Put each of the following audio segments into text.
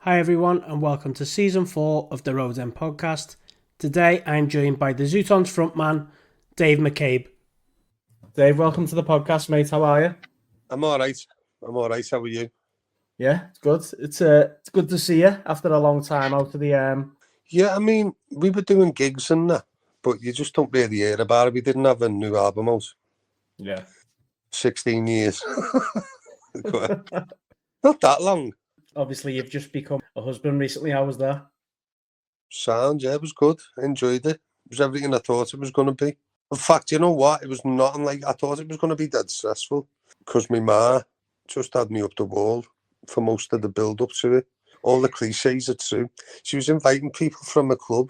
Hi everyone and welcome to season 4 of the Road End podcast. Today I'm joined by the Zutons frontman, Dave McCabe. Dave, welcome to the podcast, mate. How are you? I'm all right. How are you? Yeah, it's good. It's good to see you after a long time out of the Yeah, I mean, we were doing gigs and that, but you just don't really hear about it. We didn't have a new album out. Yeah. 16 years. Not that long. Obviously, you've just become a husband recently. How was that? Sound, yeah, it was good. I enjoyed it. It was everything I thought it was going to be. In fact, you know what? It was nothing like I thought it was going to be dead stressful because my ma just had me up the wall for most of the build up to it. All the cliches are true. She was inviting people from a club.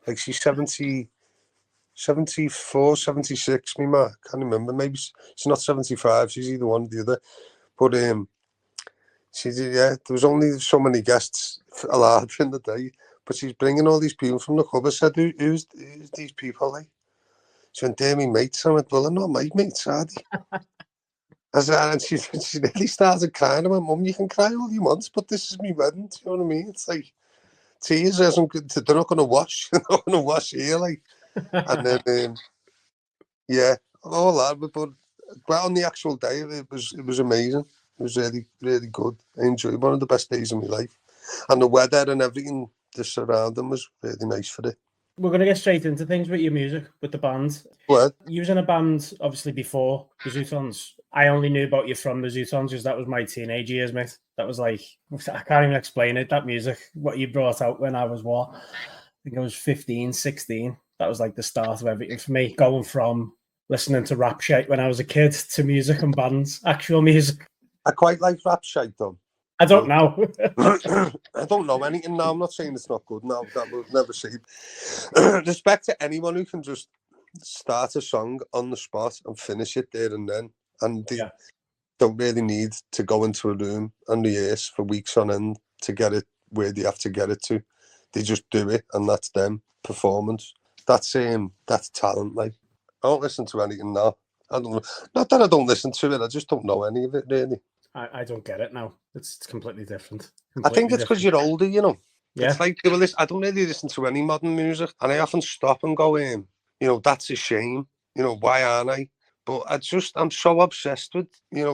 Like she's 74, 76, me ma. Can't remember. Maybe she's not 75. She's either one or the other. But there was only so many guests allowed in the day. But she's bringing all these people from the club. I said, who's these people like? She went, they're my mates. I went, well, they're not my mates, are they? I said, and she nearly started crying. I went, Mum, you can cry all you want, but this is my wedding. Do you know what I mean? It's like, tears isn't good. They're not going to wash. They're not going to wash here, like. And then, yeah, all that. But on the actual day, it was amazing. It was really, really good. I enjoyed one of the best days of my life. And the weather and everything, the surrounding was really nice for it. We're going to get straight into things with your music, with the band. What? You was in a band, obviously, before the Zutons. I only knew about you from the Zutons because that was my teenage years, mate. That was like, I can't even explain it, that music, what you brought out when I was what? I think I was 15, 16. That was like the start of everything for me, going from listening to rap shit when I was a kid to music and bands, actual music. I quite like rap shite, though. I don't know. I don't know anything now. I'm not saying it's not good now. That was never said. Respect to anyone who can just start a song on the spot and finish it there and then. And they don't really need to go into a room and rehearse for weeks on end to get it where they have to get it to. They just do it, and that's them performance. That's talent. Like, I don't listen to anything now. I don't. Not that I don't listen to it. I just don't know any of it really. I don't get it now. It's completely different. I think it's because you're older, you know. Yeah. It's like, I don't really listen to any modern music, and I often stop and go, that's a shame. Why aren't I? But I'm so obsessed with,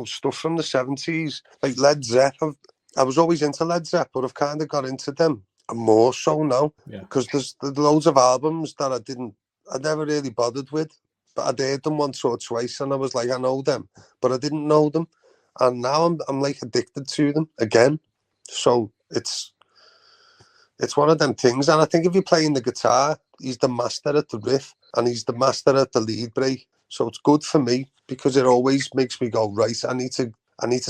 stuff from the 70s, like Led Zepp. I was always into Led Zepp, but I've kind of got into them more so now. Because there's loads of albums that I never really bothered with, but I'd heard them once or twice, and I was like, I know them, but I didn't know them. And now I'm like addicted to them again. So it's one of them things. And I think if you're playing the guitar, he's the master at the riff and he's the master at the lead break. So it's good for me because it always makes me go, right, I need to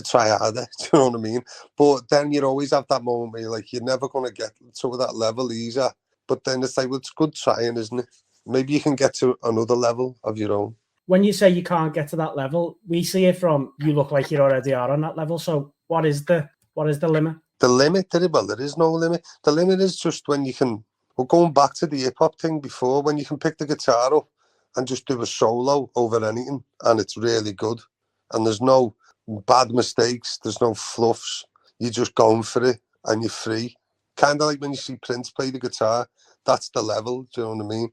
try harder. Do you know what I mean? But then you always have that moment where you're like, you're never going to get to that level easier. But then it's like, well, it's good trying, isn't it? Maybe you can get to another level of your own. When you say you can't get to that level, we see it from you look like you already are on that level. So what is the limit? The limit, there is no limit. The limit is just when you can, we're going back to the hip hop thing before, when you can pick the guitar up and just do a solo over anything and it's really good. And there's no bad mistakes, there's no fluffs. You're just going for it and you're free. Kind of like when you see Prince play the guitar, that's the level, do you know what I mean?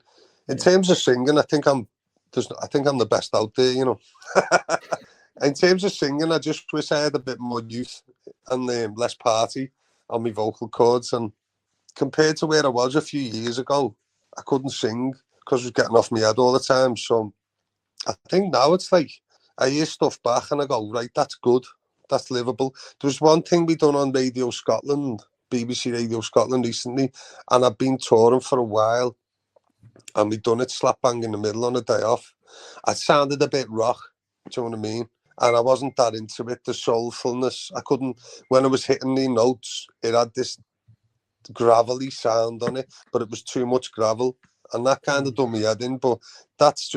In terms of singing, I think I'm the best out there, you know. In terms of singing, I just wish I had a bit more youth and less party on my vocal cords. And compared to where I was a few years ago, I couldn't sing because I was getting off my head all the time. So I think now it's like I hear stuff back and I go, right, that's good, that's livable. There was one thing we done on Radio Scotland, BBC Radio Scotland recently, and I've been touring for a while. And we done it slap bang in the middle on a day off. I sounded a bit rock, do you know what I mean? And I wasn't that into it, the soulfulness. I couldn't, when I was hitting the notes, it had this gravelly sound on it, but it was too much gravel. And that kind of done me head in, but that's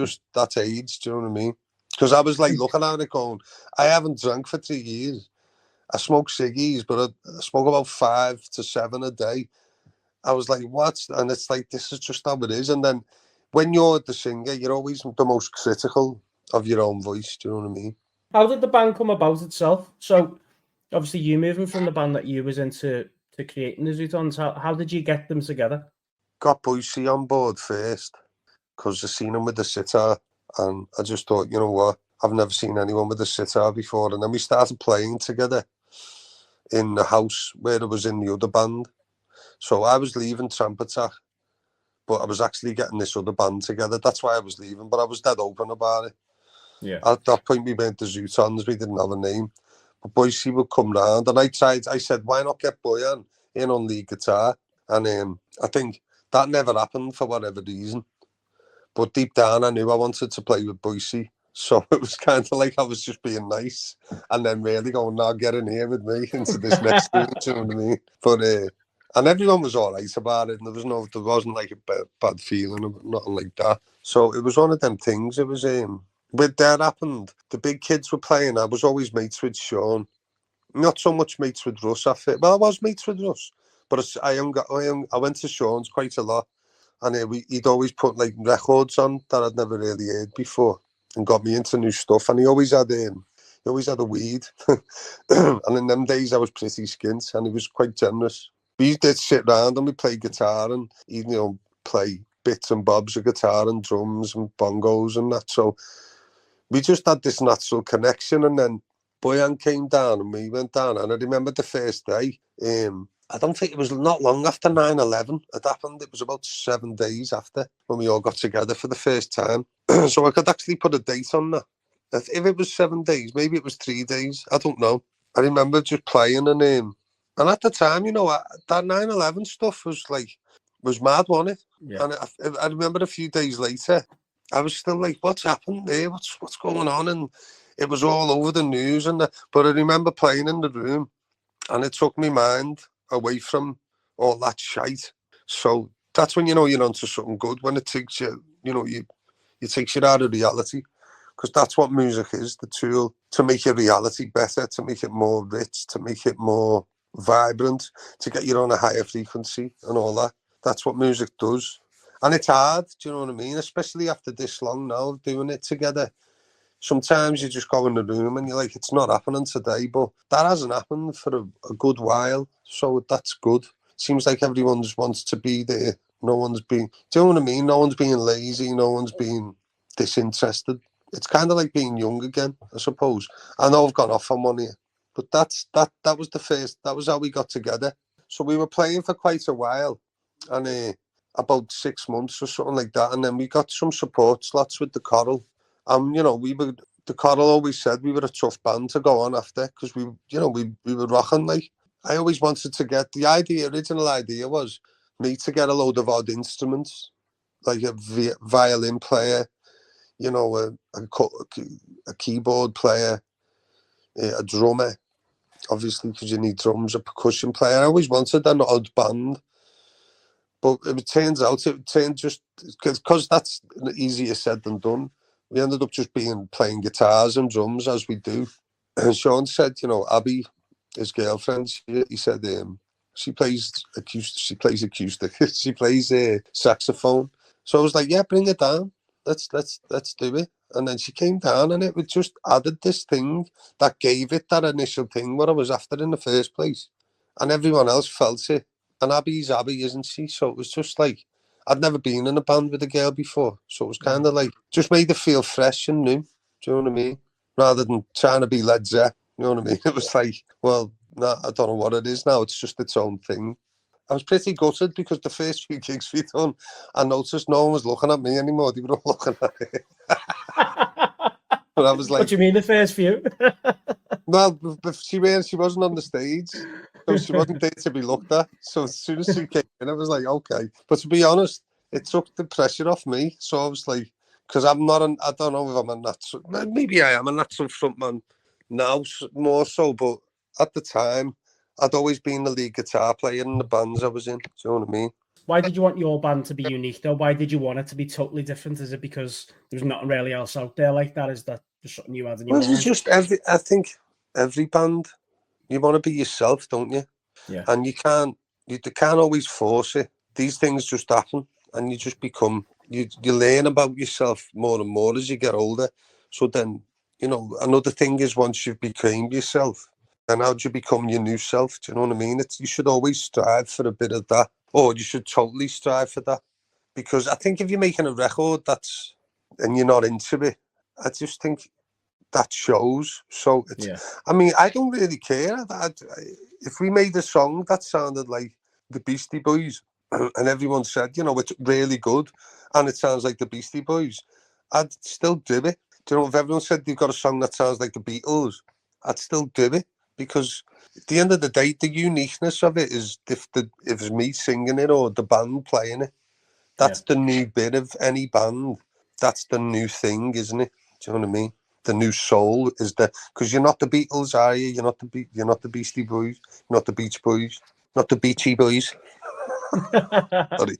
age, do you know what I mean? Because I was like looking at it going, I haven't drank for 3 years. I smoke ciggies, but I smoke about 5 to 7 a day. I was like, what? And it's like, this is just how it is. And then when you're the singer, you're always the most critical of your own voice. Do you know what I mean? How did the band come about itself? So obviously you moving from the band that you was into to for creating the Zutons? How did you get them together? Got Boycey on board first because I seen him with the sitar, and I just thought, you know what, I've never seen anyone with a sitar before. And then we started playing together in the house where it was in the other band. So I was leaving Tramp Attack, but I was actually getting this other band together. That's why I was leaving, but I was dead open about it. Yeah. At that point, we went to Zutons. We didn't have a name. But Boycey would come round, and I said, why not get Boyan in on lead guitar? And I think that never happened for whatever reason. But deep down, I knew I wanted to play with Boycey. So it was kind of like I was just being nice, and then really going, now get in here with me into this next room, do you know what I mean? But and everyone was all right about it, and there wasn't like a bad feeling or nothing like that. So it was one of them things. It was when that happened, the big kids were playing. I was always mates with Sean, not so much mates with Russ. I was mates with Russ, but I went to Sean's quite a lot, and he'd always put like records on that I'd never really heard before, and got me into new stuff. And he always had a weed, and in them days I was pretty skint, and he was quite generous. We did sit round and we played guitar, and he'd play bits and bobs of guitar and drums and bongos and that. So we just had this natural connection. And then Boyan came down and we went down, and I remember the first day. I don't think it was not long after 9/11 it happened. It was about 7 days after when we all got together for the first time. So I could actually put a date on that. If it was 7 days, maybe it was 3 days. I don't know. I remember just playing, and at the time, that 9/11 stuff was mad, wasn't it? Yeah. And I remember a few days later, I was still like, what's happened there? What's going on? And it was all over the news. But I remember playing in the room, and it took my mind away from all that shite. So that's when you're onto something good, when it takes you, it takes you out of reality. Because that's what music is, the tool to make your reality better, to make it more rich, to make it more vibrant, to get you on a higher frequency and all that. That's what music does. And it's hard, do you know what I mean? Especially after this long now of doing it together. Sometimes you just go in the room and you're like, it's not happening today, but that hasn't happened for a good while. So that's good. Seems like everyone just wants to be there. No one's being, do you know what I mean? No one's being lazy. No one's being disinterested. It's kind of like being young again, I suppose. I know I've gone off on one here, but that was how we got together. So we were playing for quite a while, and about 6 months or something like that, and then we got some support slots with the Coral. The Coral always said we were a tough band to go on after, because we were rocking. Like, I always wanted to get original idea was me to get a load of odd instruments, like a violin player, a keyboard player, a drummer, obviously, because you need drums, a percussion player. I always wanted an odd band, but it turns out just because that's easier said than done. We ended up just playing guitars and drums as we do. And Sean said, Abby, his girlfriend, he said she plays acoustic. She plays saxophone. So I was like, yeah, bring it down. Let's do it. And then she came down, and it was just added this thing that gave it that initial thing what I was after in the first place. And everyone else felt it. And Abby's Abby, isn't she? So it was just like, I'd never been in a band with a girl before. So it was kind of like, just made it feel fresh and new. Do you know what I mean? Rather than trying to be Led Zeppelin. You know what I mean? It was like, well, no, I don't know what it is now. It's just its own thing. I was pretty gutted because the first few gigs we done, I noticed no one was looking at me anymore. They were all looking at it. But I was like, what do you mean the first few? well, she wasn't on the stage, so she wasn't there to be looked at. So as soon as she came in, I was like, okay. But to be honest, it took the pressure off me. So I was like, because I don't know if I'm a natural, maybe I am a natural frontman now, more so, but at the time, I'd always been the lead guitar player in the bands I was in. Do you know what I mean? Why did you want your band to be unique, though? Why did you want it to be totally different? Is it because there's nothing really else out there like that? Is that just something you had in your mind? It's just I think every band, you want to be yourself, don't you? Yeah. And you can't always force it. These things just happen, and you just become, you learn about yourself more and more as you get older. So then, another thing is once you've become yourself, then how do you become your new self? Do you know what I mean? You should always strive for a bit of that, or you should totally strive for that. Because I think if you're making a record and you're not into it, I just think that shows. So I mean, I don't really care. If we made a song that sounded like the Beastie Boys, and everyone said, it's really good, and it sounds like the Beastie Boys, I'd still do it. Do you know, if everyone said they've got a song that sounds like the Beatles, I'd still do it, because at the end of the day, the uniqueness of it is if it's me singing it or the band playing it. That's the new bit of any band. That's the new thing, isn't it? Do you know what I mean? The new soul is because you're not the Beatles, are you? You're not the Beastie Boys, you're not the Beach Boys, not the Beachy Boys. Sorry.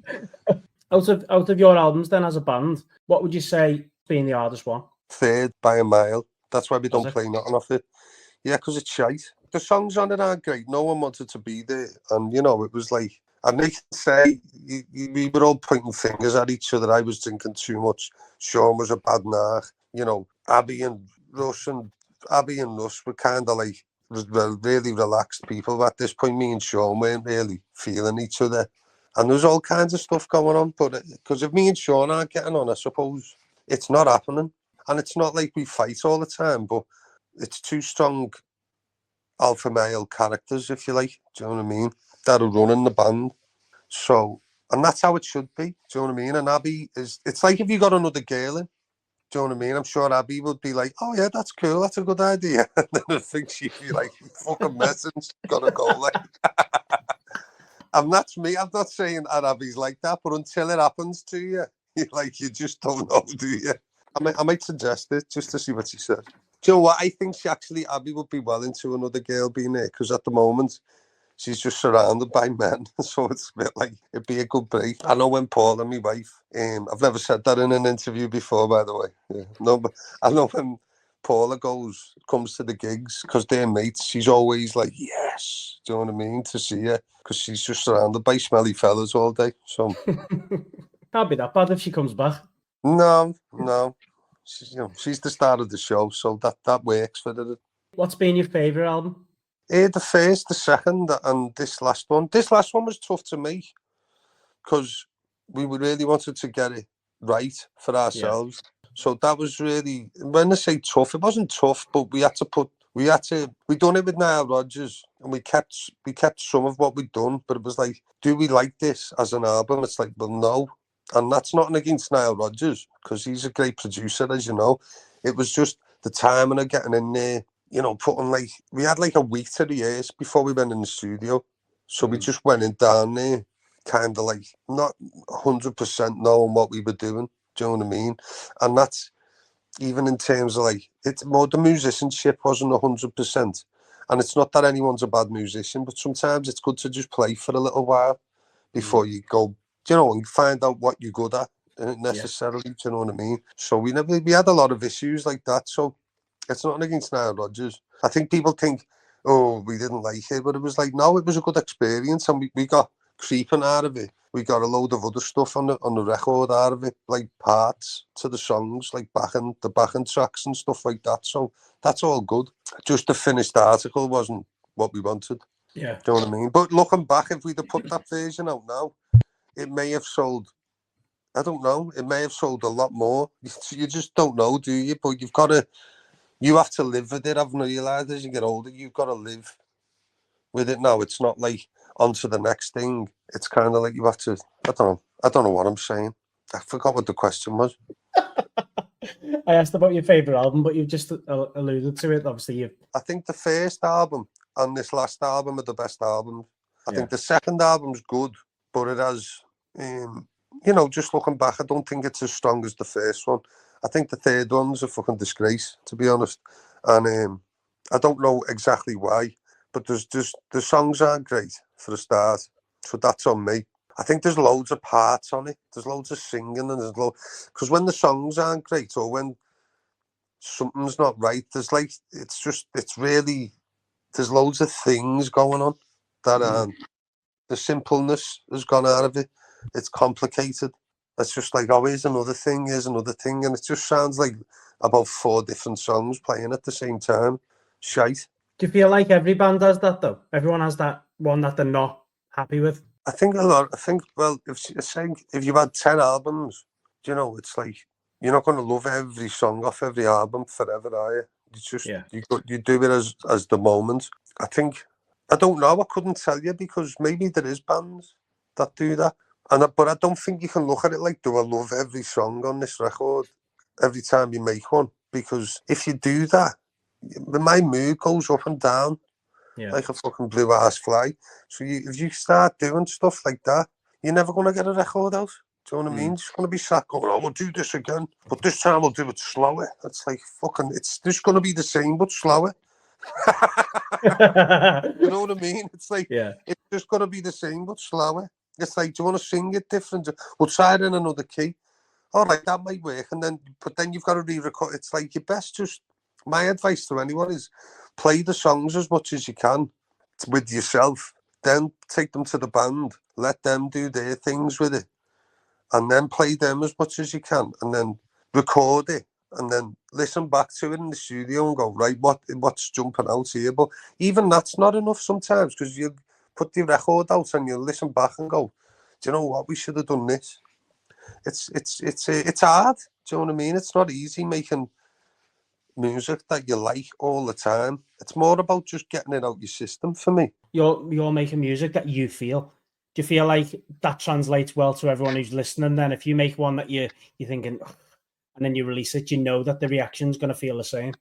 Out of your albums, then, as a band, what would you say being the hardest one? Third by a mile. That's why we don't play nothing off it. Yeah, because it's shite. The songs on it aren't great. No one wanted to be there, and it was like. And they can say we were all pointing fingers at each other. I was drinking too much. Sean was a bad narc. Abby and Russ were kind of like really relaxed people. At this point, me and Sean weren't really feeling each other. And there's all kinds of stuff going on. But because if me and Sean aren't getting on, I suppose it's not happening. And it's not like we fight all the time, but it's two strong alpha male characters, if you like. Do you know what I mean? That are running the band. So, and that's how it should be. Do you know what I mean? And Abby it's like if you got another girl in, do you know what I mean? I'm sure Abby would be like, oh yeah, that's cool, that's a good idea. And then I think she'd be like, fucking messing, gotta go. Like, and that's me. I'm not saying that Abby's like that, but until it happens to you, you just don't know, do you? I might suggest it just to see what she says. Do you know what? I think Abby would be well into another girl being there, because at the moment, she's just surrounded by men, so it's a bit like it'd be a good break. I know when Paul and my wife, I've never said that in an interview before, by the way. Yeah. No, but I know when Paula comes to the gigs, because they're mates, she's always like, yes, do you know what I mean, to see her, because she's just surrounded by smelly fellas all day. So can't be that bad if she comes back. No, she's the star of the show, so that works for her. What's been your favourite album? The first, the second, and this last one. This last one was tough to me because we really wanted to get it right for ourselves. Yeah. So that was really, when I say tough, it wasn't tough, but we done it with Nile Rodgers, and we kept some of what we'd done, but it was like, do we like this as an album? It's like, well, no. And that's nothing against Nile Rodgers, because he's a great producer, as you know. It was just the timing of getting in there, putting we had a week to rehearse before we went in the studio. So we just went in down there, kind of not 100% knowing what we were doing. Do you know what I mean? And that's even in terms of it's more the musicianship wasn't 100%. And it's not that anyone's a bad musician, but sometimes it's good to just play for a little while before you go, and find out what you're good at necessarily. Do you know what I mean? So we had a lot of issues like that. So it's not against Nile Rodgers. I think people think, oh, we didn't like it, but it was no, it was a good experience, and we got creeping out of it. We got a load of other stuff on the record out of it, like parts to the songs, like the backing tracks and stuff like that. So that's all good. Just the finished article wasn't what we wanted. Yeah. Do you know what I mean? But looking back, if we'd have put that version out now, it may have sold, I don't know, it may have sold a lot more. You just don't know, do you? But you have to live with it. I've realised as you get older, you've got to live with it now. It's not like on to the next thing. It's kind of like you have to, I don't know what I'm saying. I forgot what the question was. I asked about your favourite album, but you've just alluded to it. Obviously, I think the first album and this last album are the best albums. I think the second album's good, but it has, just looking back, I don't think it's as strong as the first one. I think the third one's a fucking disgrace, to be honest. And I don't know exactly why, but the songs aren't great for a start. So that's on me. I think there's loads of parts on it. There's loads of singing, and because when the songs aren't great or when something's not right, there's there's loads of things going on that the simpleness has gone out of it. It's complicated. It's just here's another thing, and it just sounds like about 4 different songs playing at the same time. Shite. Do you feel like every band has that though? Everyone has that one that they're not happy with? I think well, if you had 10 albums, you know, it's like, you're not going to love every song off every album forever, are you? It's just, you do it as the moment. I don't know, I couldn't tell you, because maybe there is bands that do that. But I don't think you can look at it like, do I love every song on this record every time you make one? Because if you do that, my mood goes up and down like a fucking blue ass fly. So if you start doing stuff like that, you're never going to get a record out. Do you know what I mean? It's going to be sat going, oh, we'll do this again, but this time we'll do it slower. It's like, fucking, it's just going to be the same, but slower. You know what I mean? It's like, it's just going to be the same, but slower. It's like, do you want to sing it different? We'll try it in another key. All right, that might work. But then you've got to re-record. It's like, you best just, my advice to anyone is play the songs as much as you can with yourself. Then take them to the band. Let them do their things with it. And then play them as much as you can. And then record it. And then listen back to it in the studio and go, right, what's jumping out here? But even that's not enough sometimes, because you put the record out and you listen back and go, do you know what? We should have done this. It's hard. Do you know what I mean? It's not easy making music that you like all the time. It's more about just getting it out your system for me. You're making music that you feel. Do you feel like that translates well to everyone who's listening? Then, if you make one that you're thinking, and then you release it, you know that the reaction's going to feel the same.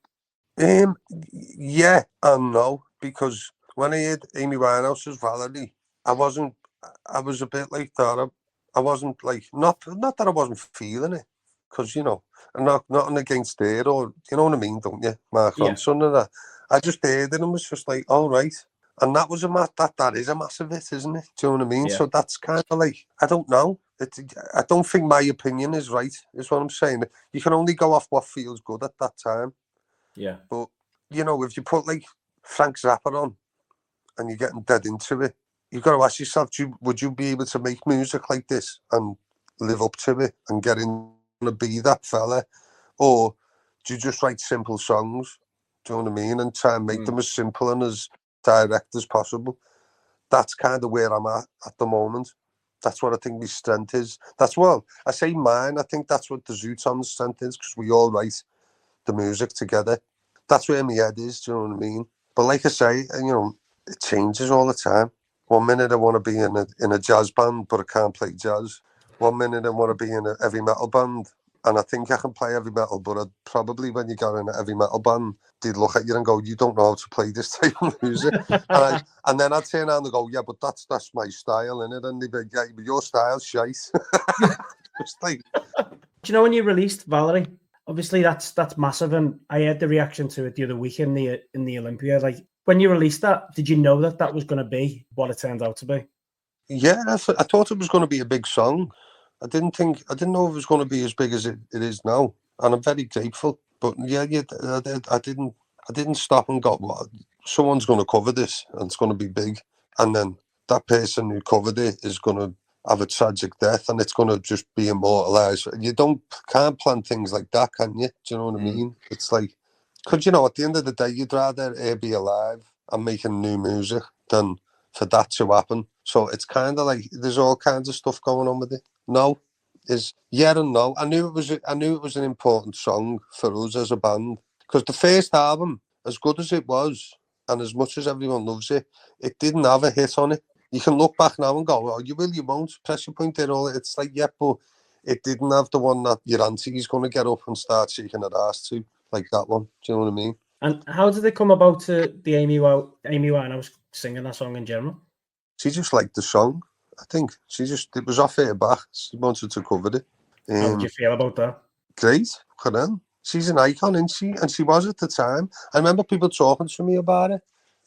Yeah and no, because when I heard Amy Winehouse's Valerie, I was a bit like that. I wasn't like, not that I wasn't feeling it, because, you know, I'm nothing against her, or, you know what I mean, don't you? Mark Ronson and that. I just heard it and was just like, all right. And that was that is a massive hit, isn't it? Do you know what I mean? So that's kind of like, I don't know. I don't think my opinion is right, is what I'm saying. You can only go off what feels good at that time. Yeah. But, you know, if you put like Frank Zappa on and you're getting dead into it, you've got to ask yourself, would you be able to make music like this and live up to it and get in to be that fella? Or do you just write simple songs, do you know what I mean, and try and make them as simple and as direct as possible? That's kind of where I'm at the moment. That's what I think my strength is. I say mine, I think that's what the Zutons' strength is, because we all write the music together. That's where my head is, do you know what I mean? But like I say, you know, it changes all the time. 1 minute I want to be in a jazz band, but I can't play jazz. 1 minute I want to be in a heavy metal band, and I think I can play heavy metal, but I'd probably, when you got in a heavy metal band, they'd look at you and go, you don't know how to play this type of music. and then I'd turn around and go, yeah, but that's my style, innit? And they'd be like, yeah, but your style's shite. Just like... Do you know when you released Valerie? Obviously, that's massive, and I had the reaction to it the other week in the Olympia. Like, when you released that, did you know that was going to be what it turned out to be? Yeah, I thought it was going to be a big song. I didn't know it was going to be as big as it is now, and I'm very grateful. But yeah, I didn't stop and go, well, someone's going to cover this and it's going to be big, and then that person who covered it is going to have a tragic death and it's going to just be immortalized. You can't plan things like that, can you? Do you know what I mean? It's like, because, you know, at the end of the day, you'd rather be alive and making new music than for that to happen. So it's kind of like there's all kinds of stuff going on with it. No is yeah and no. I knew it was an important song for us as a band, because the first album, as good as it was and as much as everyone loves it, it didn't have a hit on it. You can look back now and go, oh, you will, you won't. Pressure Point did all it. It's like, yeah, but it didn't have the one that your auntie's going to get up and start shaking her ass to, like that one. Do you know what I mean? And how did it come about to the Amy Winehouse singing that song in general? She just liked the song, I think. It was off her back. She wanted to cover it. How did you feel about that? Great. Look at them. She's an icon, isn't she? And she was at the time. I remember people talking to me about it,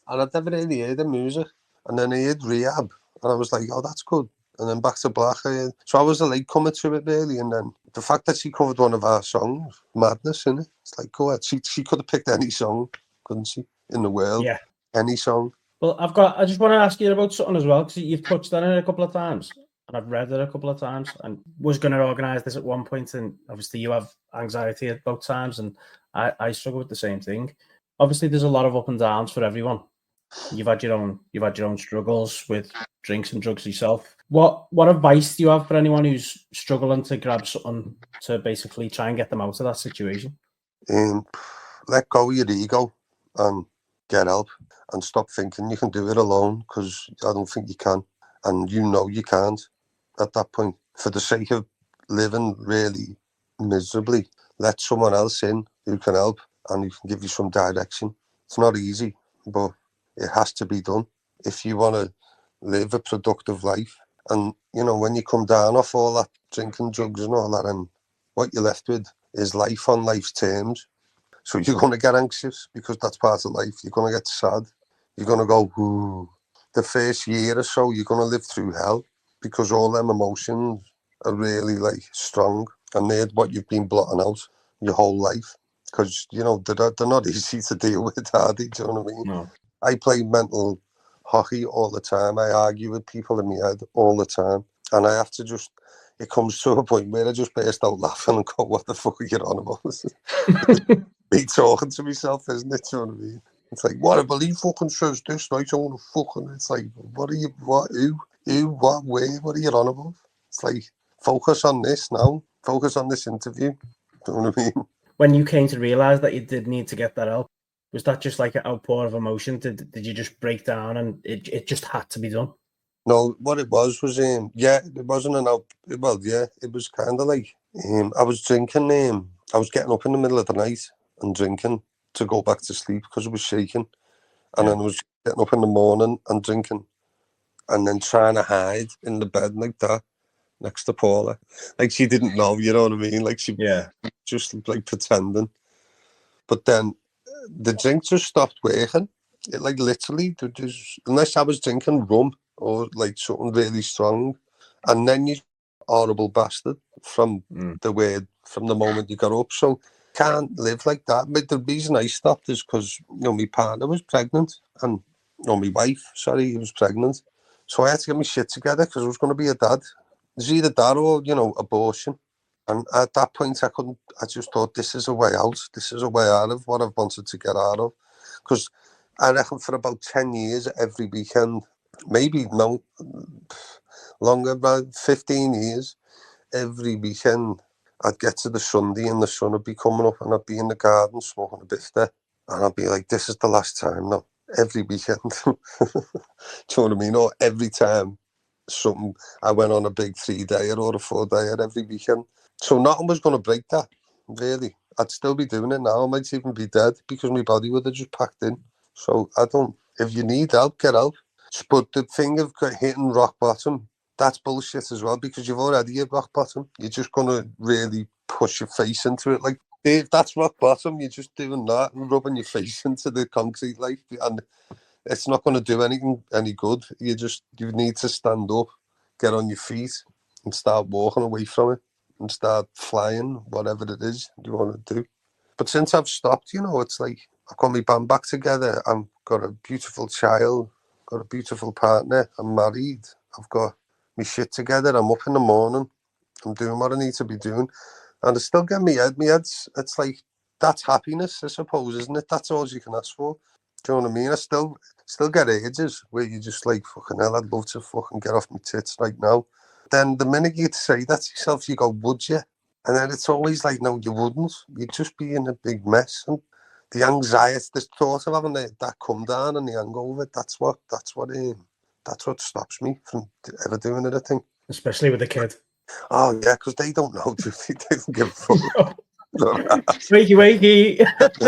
and I'd never really heard the music. And then I heard Rehab, and I was like, oh, that's good. And then Back to Black. So I was a late comer to it, really. And then the fact that she covered one of our songs, madness, innit? It's like, go ahead. She could have picked any song, couldn't she, in the world? Yeah. Any song. Well, I just want to ask you about something as well, because you've touched on it a couple of times, and I've read it a couple of times, and was going to organise this at one point, and obviously you have anxiety at both times, and I struggle with the same thing. Obviously, there's a lot of up and downs for everyone. You've had your own struggles with drinks and drugs yourself. What advice do you have for anyone who's struggling to grab something to basically try and get them out of that situation? Let go of your ego and get help, and stop thinking you can do it alone, because I don't think you can, and you know you can't at that point. For the sake of living really miserably, let someone else in who can help and who can give you some direction. It's not easy, but it has to be done if you want to live a productive life. And, you know, when you come down off all that drinking, drugs and all that, and what you're left with is life on life's terms. So you're going to get anxious, because that's part of life. You're going to get sad. You're going to go, ooh. The first year or so, you're going to live through hell, because all them emotions are really, like, strong. And they're what you've been blotting out your whole life. Because, you know, they're not easy to deal with, are they? Do you know what I mean? No. I play mental hockey all the time. I argue with people in my head all the time. And I have to just, it comes to a point where I just burst out laughing and go, what the fuck are you on about? Me talking to myself, isn't it? Do you know what I mean? It's like, what, I believe fucking says this, right? I want to fucking, it's like, what are you, what, who, what, where, what are you on about? It's like, focus on this now. Focus on this interview. Do you know what I mean? When you came to realise that you did need to get that help, was that just like an outpour of emotion? Did you just break down and it just had to be done? No, what it was, yeah, it wasn't an out, well, yeah, it was kind of like, I was drinking, I was getting up in the middle of the night and drinking to go back to sleep because I was shaking. And then I was getting up in the morning and drinking, and then trying to hide in the bed like that next to Paula. Like she didn't know, you know what I mean? Like she just like pretending. But then the drink just stopped working. It like literally, just, unless I was drinking rum or like something really strong, and then you horrible bastard from from the moment you got up. So can't live like that. But the reason I stopped is because, you know, my partner was pregnant, and my wife, sorry, was pregnant. So I had to get my shit together because I was going to be a dad. It's either that or, you know, abortion. And at that point, I just thought, this is a way out. This is a way out of what I've wanted to get out of. Because I reckon for about 10 years, every weekend, maybe no longer, about 15 years, every weekend, I'd get to the Sunday and the sun would be coming up, and I'd be in the garden smoking a bit there. And I'd be like, this is the last time now. Every weekend. Do you know what I mean? Or every time I went on a big 3-dayer or a 4-dayer every weekend. So nothing was going to break that, really. I'd still be doing it now. I might even be dead because my body would have just packed in. So if you need help, get help. But the thing of hitting rock bottom, that's bullshit as well, because you've already hit rock bottom. You're just going to really push your face into it. Like, if that's rock bottom, you're just doing that and rubbing your face into the concrete, like, and it's not going to do any good. You need to stand up, get on your feet, and start walking away from it, and start flying, whatever it is you want to do. But since I've stopped, you know, it's like I've got my band back together. I've got a beautiful child, got a beautiful partner. I'm married. I've got my shit together. I'm up in the morning. I'm doing what I need to be doing, and I still get my head. My head's, it's like, that's happiness, I suppose, isn't it? That's all you can ask for. Do you know what I mean? I still get ages where you just like, fucking hell, I'd love to fucking get off my tits right now. Then the minute you say that to yourself, you go, would you? And then it's always like, no, you wouldn't. You'd just be in a big mess. And the anxiety, the thought of having that come down and the hangover, that's what stops me from ever doing it, I think. Especially with a kid. Oh, yeah, because they don't know, do they? They don't give a fuck. Wakey.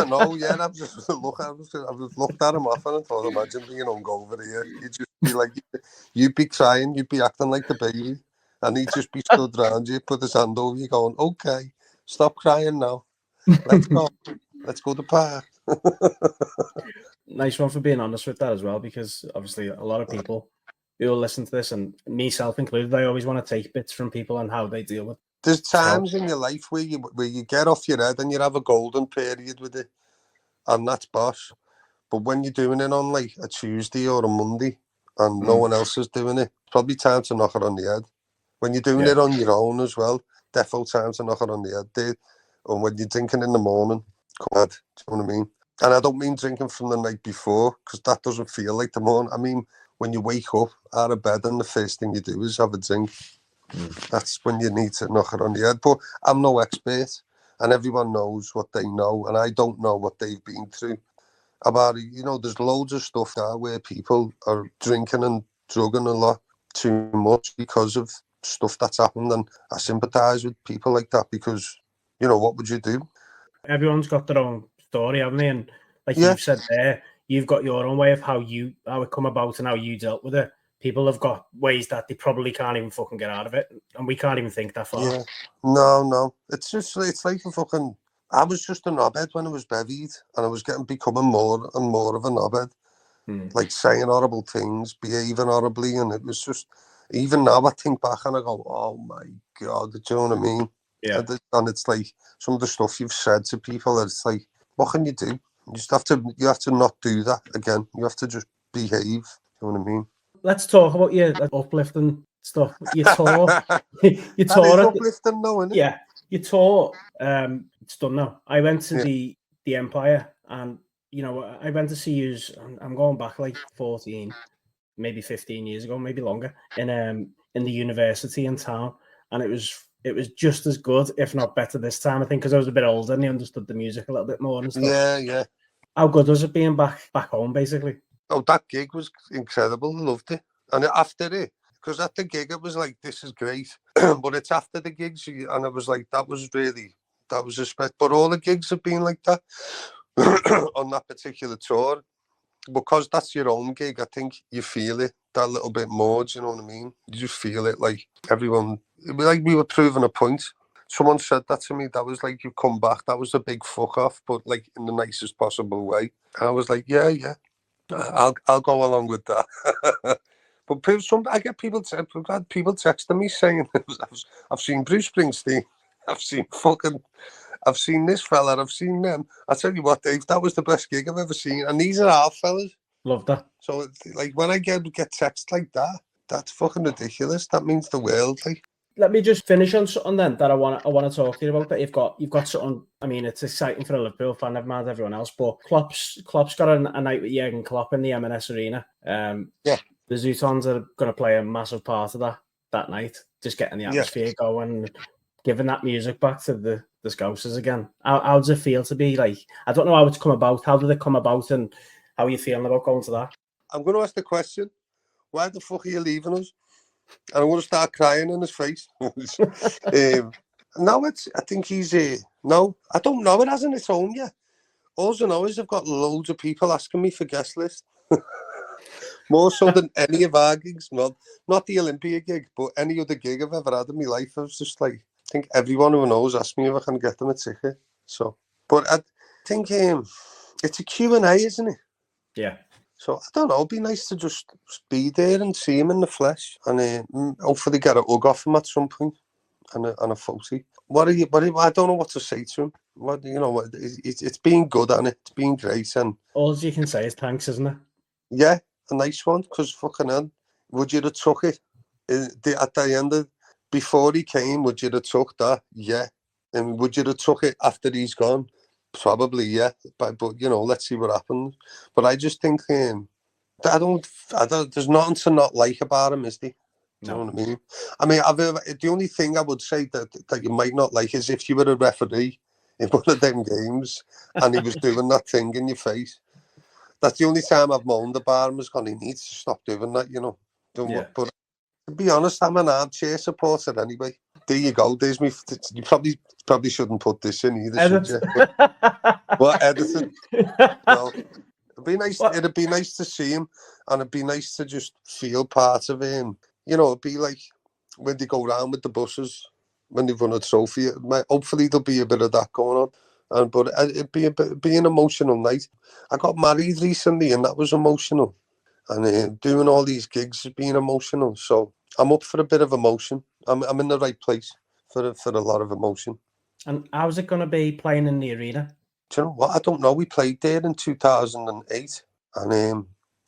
No, yeah, I've just looked at him often and thought, imagine being hungover here. You'd just be like, you'd be crying, you'd be acting like the baby, and he'd just be stood around you, put his hand over you, going, okay, stop crying now. Let's go to the park. Nice one for being honest with that as well, because obviously a lot of people who will listen to this, and myself included, I always want to take bits from people and how they deal with it. There's times in your life where you get off your head and you have a golden period with it, and that's boss. But when you're doing it on like a Tuesday or a Monday and no one else is doing it, it's probably time to knock it on the head. When you're doing it on your own as well, definitely time to knock it on the head, dude. And when you're drinking in the morning, come on, do you know what I mean? And I don't mean drinking from the night before, because that doesn't feel like the morning. I mean, when you wake up out of bed and the first thing you do is have a drink. That's when you need to knock it on the head. But I'm no expert, and everyone knows what they know, and I don't know what they've been through. About it, there's loads of stuff now where people are drinking and drugging a lot too much because of stuff that's happened, and I sympathise with people like that because, what would you do? Everyone's got their own story, haven't they? And like Yeah. you've said there, you've got your own way of how it come about and how you dealt with it. People have got ways that they probably can't even fucking get out of it, and we can't even think that far. Yeah. No. It's like a fucking... I was just a knobhead when I was bevied, and I was becoming more and more of a knobhead. Like saying horrible things, behaving horribly, and it was just... Even now I think back and I go, oh my God, do you know what I mean? Yeah. And it's like some of the stuff you've said to people, it's like, what can you do? You just have to not do that again. You have to just behave, you know what I mean? Let's talk about your uplifting stuff. You tour. You That tour. is uplifting now, isn't it? Yeah. You tour. It's done now. I went to the Empire, and I went to see you. I'm going back like 14, maybe 15 years ago, maybe longer, in the university in town, and it was just as good, if not better, this time. I think because I was a bit older and I understood the music a little bit more and stuff. Yeah. How good was it being back home, basically? Oh, that gig was incredible. I loved it. And after it, because at the gig it was like, this is great, but it's after the gigs, and it was like, that was a spec. But all the gigs have been like that on that particular tour, because that's your own gig. I think you feel it that little bit more. Do you know what I mean? You just feel it, like everyone. It was like we were proving a point. Someone said that to me. That was like, you come back. That was a big fuck off, but like in the nicest possible way. And I was like, yeah. I'll go along with that. But I get people texting me saying, I've seen Bruce Springsteen, I've seen this fella, I've seen them. I tell you what, Dave, that was the best gig I've ever seen. And these are our fellas. Love that. So it's like when I get texts like that, that's fucking ridiculous. That means the world. Like, let me just finish on something then that I want to talk to you about. That you've got something. I mean, it's exciting for a Liverpool fan, never mind everyone else. But Klopp's got a night with Jurgen Klopp in the M&S Arena. The Zutons are going to play a massive part of that night, just getting the atmosphere going, giving that music back to the Scousers again. How does it feel to be like? I don't know how it's come about. How did it come about, and how are you feeling about going to that? I'm going to ask the question: why the fuck are you leaving us? And I'm going to start crying in his face. No, I think he's no, I don't know. It hasn't its own yet. All I know is I've got loads of people asking me for guest list. More so than any of our gigs. Not the Olympia gig, but any other gig I've ever had in my life. I was just like, I think everyone who knows asked me if I can get them a ticket. So, but I think it's a Q&A, isn't it? Yeah. So, I don't know, it'd be nice to just be there and see him in the flesh, and hopefully get a hug off him at some point, and a photo. I don't know what to say to him. It's been good, and it's been great, and all you can say is thanks, isn't it? Yeah, a nice one, because fucking hell, would you have took it at the end of, before he came, would you have took that? Yeah. And would you have took it after he's gone? Probably, yeah. But let's see what happens. But I just think, I don't, there's nothing to not like about him, is there? Do you know what I mean? I mean, the only thing I would say that you might not like is if you were a referee in one of them games and he was doing that thing in your face. That's the only time I've moaned about him, is he needs to stop doing that, But to be honest, I'm an armchair supporter anyway. There you go. There's me. You probably shouldn't put this in either, should you? What editing? No. It'd be nice to see him, and it'd be nice to just feel part of him. It'd be like when they go around with the buses when they've won a trophy. Hopefully there'll be a bit of that going on. But it'd be an emotional night. I got married recently, and that was emotional. And doing all these gigs has been emotional. So I'm up for a bit of emotion. I'm in the right place for a lot of emotion. And how's it going to be playing in the arena? Do you know what? I don't know. We played there in 2008, and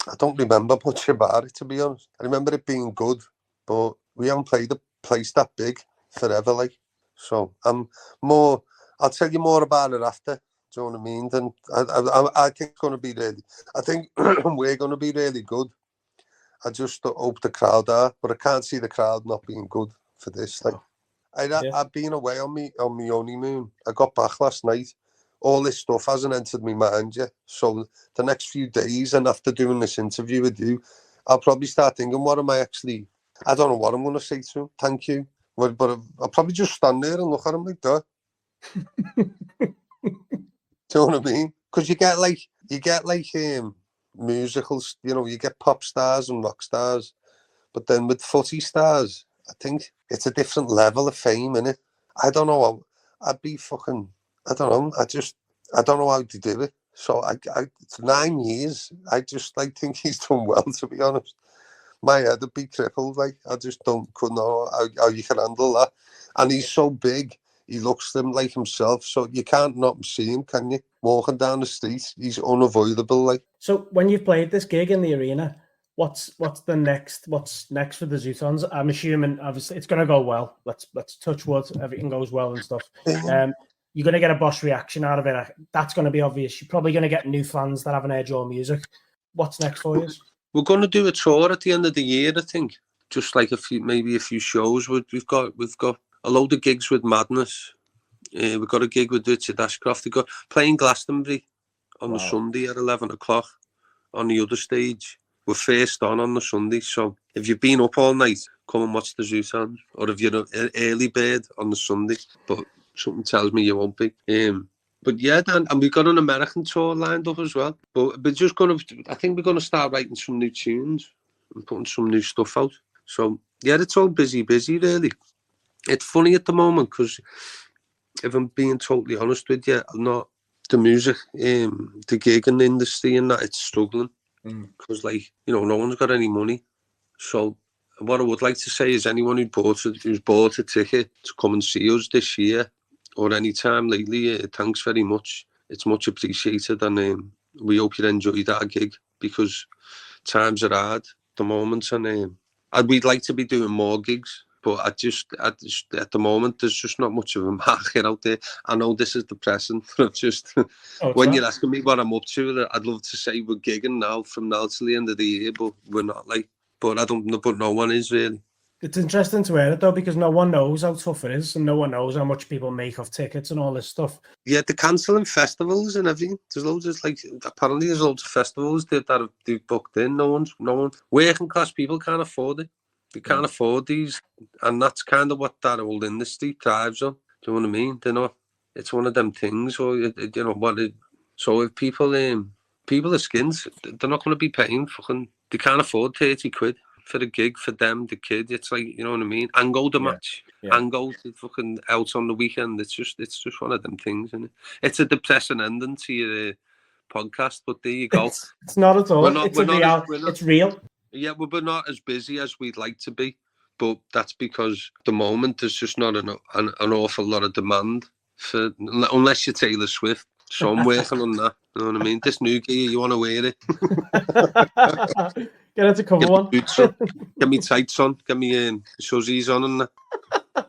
I don't remember much about it, to be honest. I remember it being good, but we haven't played a place that big forever, like. So I'll tell you more about it after. Do you know what I mean? Then I think it's going to be really. I think we're going to be really good. I just hope the crowd are, but I can't see the crowd not being good for this. Like, I've been away on my honeymoon. I got back last night. All this stuff hasn't entered my mind yet. So the next few days, and after doing this interview with you, I'll probably start thinking, what am I actually? I don't know what I'm going to say to him. Thank you, but I'll probably just stand there and look at him like that. Do you know what I mean? Because you get like musicals, you know, you get pop stars and rock stars, but then with footy stars, I think it's a different level of fame, innit? I don't know. I'd be fucking. I don't know. I don't know how to do it. So it's 9 years. I just think he's done well, to be honest. My head would be crippled. Like, I just couldn't know how you can handle that. And he's so big. He looks like himself, so you can't not see him, can you? Walking down the street, he's unavoidable. Like. So when you've played this gig in the arena, what's next for the Zutons? I'm assuming obviously it's going to go well. Let's touch wood, everything goes well and stuff. You're going to get a boss reaction out of it. That's going to be obvious. You're probably going to get new fans that haven't heard your music. What's next for you? We're going to do a tour at the end of the year, I think. Just like a few shows. We've got a load of gigs with Madness. We've got a gig with Richard Ashcroft. We've got playing Glastonbury on the Sunday at 11 o'clock on the other stage. We're first on the Sunday. So if you've been up all night, come and watch the Zutons. Or if you're an early bird on the Sunday. But something tells me you won't be. But yeah, Dan, and we've got an American tour lined up as well. But we're just I think we're going to start writing some new tunes and putting some new stuff out. So yeah, it's all busy, really. It's funny at the moment because if I'm being totally honest with you, I'm not the music, the gigging industry and that, it's struggling because no one's got any money. So what I would like to say is anyone who's bought a ticket to come and see us this year or any time lately, thanks very much. It's much appreciated, and we hope you enjoyed that gig because times are hard at the moment, and we'd like to be doing more gigs, but I just at the moment there's just not much of a market out there. I know this is depressing, but just when you're asking me what I'm up to, I'd love to say we're gigging now from now till the end of the year, but we're not but no one is really. It's interesting to hear it though, because no one knows how tough it is and no one knows how much people make off tickets and all this stuff. Yeah, they're cancelling festivals and everything. There's loads of apparently there's loads of festivals that they've booked in. No one working class people can't afford it. They can't afford these, and that's kind of what that whole industry thrives on. Do you know what I mean? They're not. It's one of them things, or so if people are skins, they're not going to be paying fucking. They can't afford 30 quid for a gig for them, the kid. It's like, you know what I mean? And go to match, and go to fucking out on the weekend. It's just one of them things, isn't it? It's a depressing ending to your podcast, but there you go. It's not at all. It's real. Yeah, we're not as busy as we'd like to be, but that's because at the moment there's just not an awful lot of demand for, unless you're Taylor Swift. So I'm working on that. You know what I mean? This new gear, you want to wear it? Get it to cover one. Get me tights on. Get me shuzzies on and that.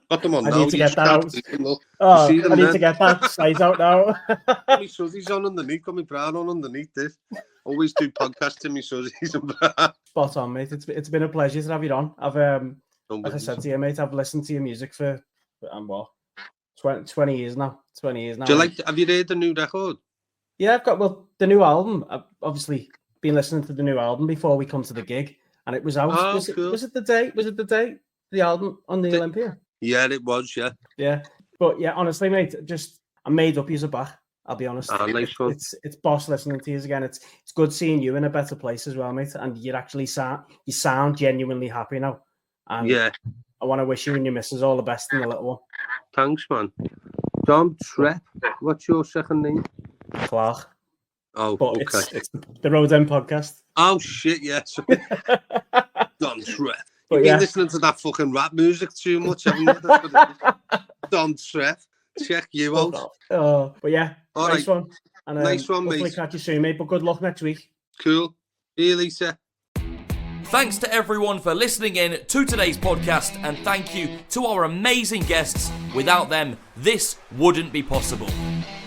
Got them on now. I need to get that out. I need to get that size out now. Got me shuzzies on underneath. Got me bra on underneath this. Always do podcasts in me shuzzies and bra. Spot on, mate. It's been a pleasure to have you on. I've like I said to you, mate, I've listened to your music for 20 years now. 20 years now. Do you have you heard the new record? Yeah, I've got the new album. I've obviously been listening to the new album before we come to the gig, and it was out. Cool. Was it the day? The album on the Olympia? Yeah, it was. Yeah. Yeah, but yeah, honestly, mate, I made up you's back. I'll be honest. Nice one. It's boss listening to you again. It's good seeing you in a better place as well, mate. And you sound genuinely happy now. And yeah. I want to wish you and your missus all the best in the little one. Thanks, man. John Trepp. What's your second name? Clark. Oh, but okay. It's the Road End podcast. Oh shit, yeah. Don Trepp. You've been listening to that fucking rap music too much, haven't you? Don Trepp. Check you out. But yeah, all nice right. one. And nice one, mate. Hopefully catch you soon, mate. But good luck next week. Cool. See you, Lisa. Thanks to everyone for listening in to today's podcast, and thank you to our amazing guests. Without them, this wouldn't be possible.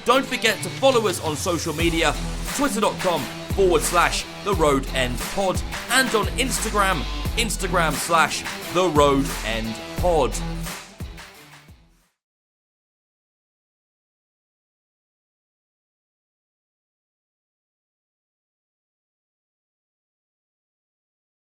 Don't forget to follow us on social media, twitter.com/The Road End Pod, and on Instagram, Instagram/The Road End Pod.